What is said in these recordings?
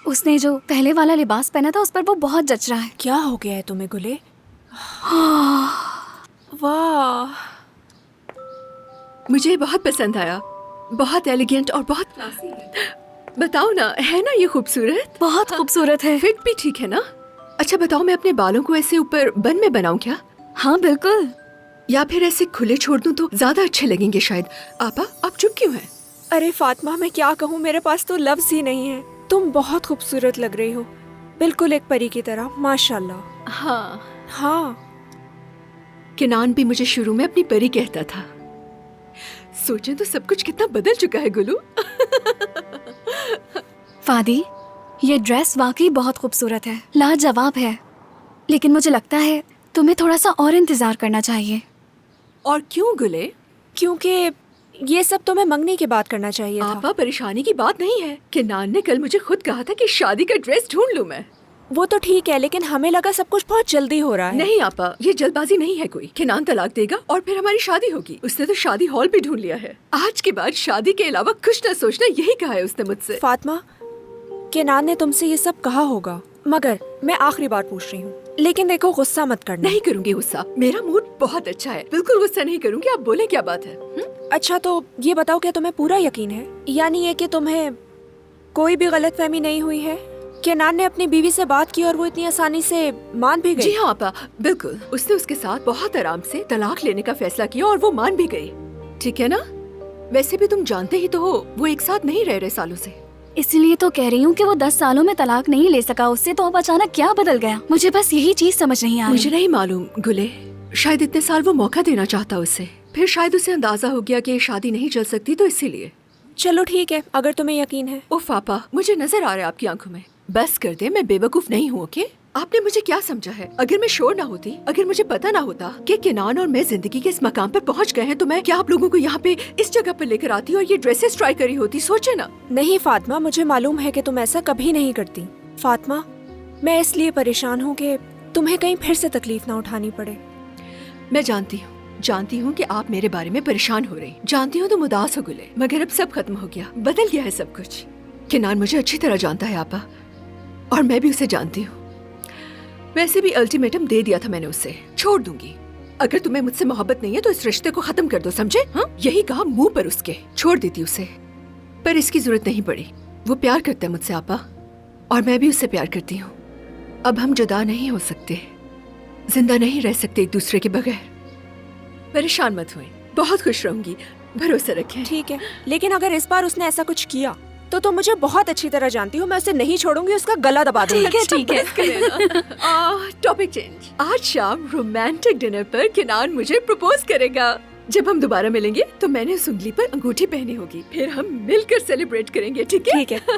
اس نے جو پہلے والا لباس پہنا تھا اس پر وہ بہت جچ رہا ہے. کیا ہو گیا ہے تمہیں گلے؟ واہ، مجھے بہت پسند آیا، بہت ایلیگنٹ اور بہت کلاسی. بتاؤ نا، ہے نا یہ خوبصورت؟ بہت خوبصورت ہے. فٹ بھی ٹھیک ہے نا؟ اچھا بتاؤ، میں اپنے بالوں کو ایسے اوپر بن میں بناؤں کیا، ہاں بالکل. یا پھر ایسے کھلے چھوڑ دوں تو زیادہ اچھے لگیں گے شاید. آپا آپ چپ کیوں ہیں؟ ارے فاطمہ میں کیا کہوں، میرے پاس تو لفظ ہی نہیں ہے. تم بہت خوبصورت لگ رہی ہو، بالکل ایک پری کی طرح، ماشاء اللہ. ہاں، ہاں کنان بھی مجھے شروع میں اپنی پری کہتا تھا. سوچیں تو سب کچھ کتنا بدل چکا ہے گلو. فادی، یہ ڈریس واقعی بہت خوبصورت ہے، لاجواب ہے، لیکن مجھے لگتا ہے تمہیں تھوڑا سا اور انتظار کرنا چاہیے. اور کیوں گلے؟ کیونکہ یہ سب تمہیں منگنی کے بعد کرنا چاہیے تھا. آپا پریشانی کی بات نہیں ہے. کنان نے کل مجھے خود کہا تھا کہ شادی کا ڈریس ڈھونڈ لوں میں. وہ تو ٹھیک ہے، لیکن ہمیں لگا سب کچھ بہت جلدی ہو رہا ہے. نہیں آپا، یہ جلد بازی نہیں ہے کوئی. کنان طلاق دے گا اور پھر ہماری شادی ہوگی. اس نے تو شادی ہال بھی ڈھونڈ لیا ہے. آج کے بعد شادی کے علاوہ کچھ نہ سوچنا، یہی کہا ہے اس نے مجھ سے. فاطمہ، کنان نے تم سے یہ سب کہا ہوگا، مگر میں آخری بار پوچھ رہی ہوں، لیکن دیکھو غصہ مت کرنا. نہیں کروں گی غصہ، میرا موڈ بہت اچھا ہے، بالکل غصہ نہیں کروں گی. آپ بولے کیا بات ہے؟ اچھا تو یہ بتاؤ کہ تمہیں پورا یقین ہے، یعنی یہ کہ تمہیں کوئی بھی غلط فہمی نہیں ہوئی ہے؟ کنان نے اپنی بیوی سے بات کی اور وہ اتنی آسانی سے مان بھی گئی؟ جی ہاں آپا، بالکل. اس نے اس کے ساتھ بہت آرام سے طلاق لینے کا فیصلہ کیا اور وہ مان بھی گئی. ٹھیک ہے نا؟ ویسے بھی تم جانتے ہی تو ہو وہ ایک ساتھ نہیں رہ رہے سالوں سے. اس لیے تو کہہ رہی ہوں کہ وہ 10 سالوں میں طلاق نہیں لے سکا اس سے، تو اب اچانک کیا بدل گیا؟ مجھے بس یہی چیز سمجھ نہیں آ رہی. مجھے نہیں معلوم گلے، شاید اتنے سال وہ موقع دینا چاہتا اسے، پھر شاید اسے اندازہ ہو گیا کہ شادی نہیں چل سکتی تو اسی لیے. چلو ٹھیک ہے، اگر تمہیں یقین ہے. اوف آپا، مجھے نظر آ رہا ہے آپ کی آنکھوں میں. بس کر دے، میں بے وقوف نہیں ہوں. اوکے، آپ نے مجھے کیا سمجھا ہے؟ اگر میں شور نہ ہوتی، اگر مجھے پتا نہ ہوتا کہ کنان اور میں زندگی کے اس مقام پر پہنچ گئے ہیں، تو میں کیا آپ لوگوں کو یہاں پہ اس جگہ پر لے کر آتی اور یہ ڈریسز ٹرائی کری ہوتی؟ سوچے نا. نہیں فاطمہ، مجھے معلوم ہے کہ تم ایسا کبھی نہیں کرتی. فاطمہ، میں اس لیے پریشان ہوں کہ تمہیں کہیں پھر سے تکلیف نہ اٹھانی پڑے. میں جانتی ہوں کہ آپ میرے بارے میں پریشان ہو رہی، جانتی ہوں تم اداس ہو گلے، مگر اب سب ختم ہو گیا، بدل گیا ہے سب کچھ. کنان مجھے اچھی طرح جانتا ہے آپا، اور میں بھی اسے جانتی ہوں. ویسے بھی الٹیمیٹم دے دیا تھا میں نے اسے، چھوڑ دوں گی. اگر تمہیں مجھ سے محبت نہیں ہے تو اس رشتے کو ختم کر دو، سمجھے؟ ہاں، یہی کہا منہ پر اس کے. چھوڑ دیتی اسے، پر اس کی ضرورت نہیں پڑی. وہ پیار کرتا ہے مجھ سے آپا، اور میں بھی اس سے پیار کرتی ہوں. اب ہم جدا نہیں ہو سکتے، زندہ نہیں رہ سکتے ایک دوسرے کے بغیر. پریشان مت ہوئیں، بہت خوش رہوں گی، بھروسہ رکھیں. ٹھیک ہے، لیکن اگر اس بار اس نے ایسا کچھ کیا تو تم مجھے بہت اچھی طرح جانتی ہو، میں اسے نہیں چھوڑوں گی، اس کا گلا دبا دوں گی. ٹھیک ہے. Topic change. آج شام رومانٹک ڈنر پر کنان مجھے پروپوز کرے گا. جب ہم دوبارہ ملیں گے تو میں نے اس انگلی پر انگوٹھی پہنی ہوگی، پھر ہم مل کر سیلیبریٹ کریں گے. ٹھیک ہے؟ ٹھیک ہے.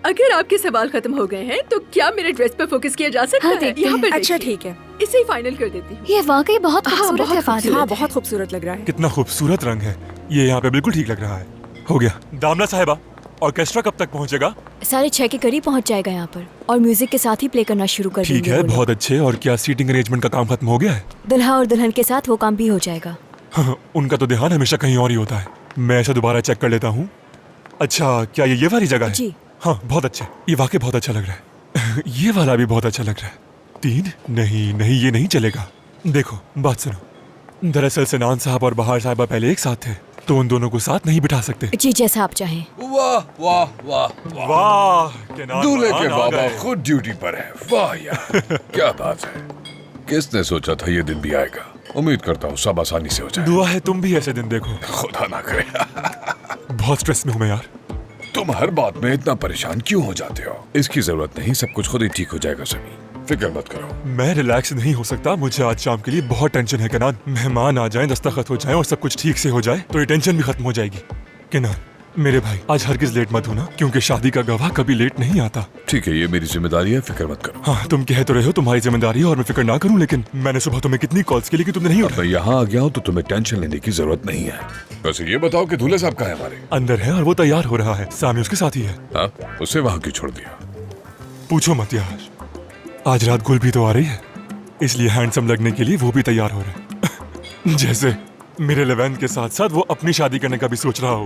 اگر آپ کے سوال ختم ہو گئے ہیں تو کیا میرے ڈریس پر فوکس کیا جا سکتا ہے؟ یہاں پر اچھا دیکھیے. ٹھیک ہے، اسے ہی فائنل کر دیتی ہوں. یہ واقعی بہت خوبصورت ہے فادی. ہاں بہت خوبصورت لگ رہا ہے. کتنا خوبصورت رنگ ہے یہ، یہاں پہ بالکل ٹھیک لگ رہا ہے. ہو گیا. دامنا صاحبہ، آرکیسٹرا کب تک پہنچے گا؟ 6:30 کے قریب پہنچ جائے گا یہاں پر، اور میوزک کے ساتھ ہی پلے کرنا شروع کر دیں گے. ٹھیک ہے، بہت اچھے. اور کیا سیٹنگ ارینجمنٹ کا کام ختم ہو گیا ہے؟ دلہا اور دلہن کے ساتھ وہ کام بھی ہو جائے گا. ان کا تو دھیان ہمیشہ کہیں اور ہی ہوتا ہے. میں ایسا دوبارہ چیک کر لیتا ہوں. اچھا، کیا یہ والی جگہ ہے؟ جی ہاں، بہت اچھا. یہ واقعی بہت اچھا لگ رہا ہے. یہ والا بھی بہت اچھا لگ رہا ہے. 3 نہیں، یہ نہیں چلے گا. دیکھو بات سنو، دراصل سنان صاحب اور بہار صاحبہ پہلے ایک ساتھ تھے، تو ان دونوں کو ساتھ نہیں بٹھا سکتے. جی، جیسا آپ چاہیں. واہ واہ واہ واہ، دولہے کے بابا خود ڈیوٹی پر ہے. واہ یار کیا بات ہے. کس نے سوچا تھا یہ دن بھی آئے گا. امید کرتا ہوں سب آسانی سے ہو جائے. دعا ہے تم بھی ایسے دن دیکھو. خدا نہ کرے. بہت سٹریس میں ہوں میں یار. تم ہر بات میں اتنا پریشان کیوں ہو جاتے ہو؟ اس کی ضرورت نہیں، سب کچھ خود ہی ٹھیک ہو جائے گا. سبھی فکر مت کرو. میں ریلیکس نہیں ہو سکتا، مجھے آج شام کے لیے بہت ٹینشن ہے. کنان، مہمان آ جائیں، دستخط ہو جائیں اور سب کچھ ٹھیک سے ہو جائے تو یہ ٹینشن بھی ختم ہو جائے گی. کنان میرے بھائی، آج ہرگز لیٹ مت ہونا، کیونکہ شادی کا گواہ کبھی لیٹ نہیں آتا. ٹھیک ہے، یہ میری ذمہ داری ہے، فکر مت کرو. ہاں، تم کہہ تو رہے ہو تمہاری ذمہ داری ہے اور میں فکر نہ کروں، لیکن میں نے صبح تمہیں کتنی کالز کی لیکن تم نے نہیں میں اٹھائی. یہاں آ گیا ہوں تو تمہیں ٹینشن لینے کی ضرورت نہیں ہے. ویسے یہ بتاؤ کہ دولہے صاحب کہاں ہے ہمارے؟ اندر ہے اور وہ تیار ہو رہا ہے. سامی اس کے ساتھ ہی ہے. ہاں، اسے وہاں کیوں چھوڑ دیا؟ پوچھو مت یار، آج رات گل بھی تو آ رہی ہے، اس لیے ہینڈسم لگنے کے لیے وہ بھی تیار ہو رہا ہے. جیسے میرے لیوینتھ کے ساتھ ساتھ وہ اپنی شادی کرنے کا بھی سوچ رہا ہو.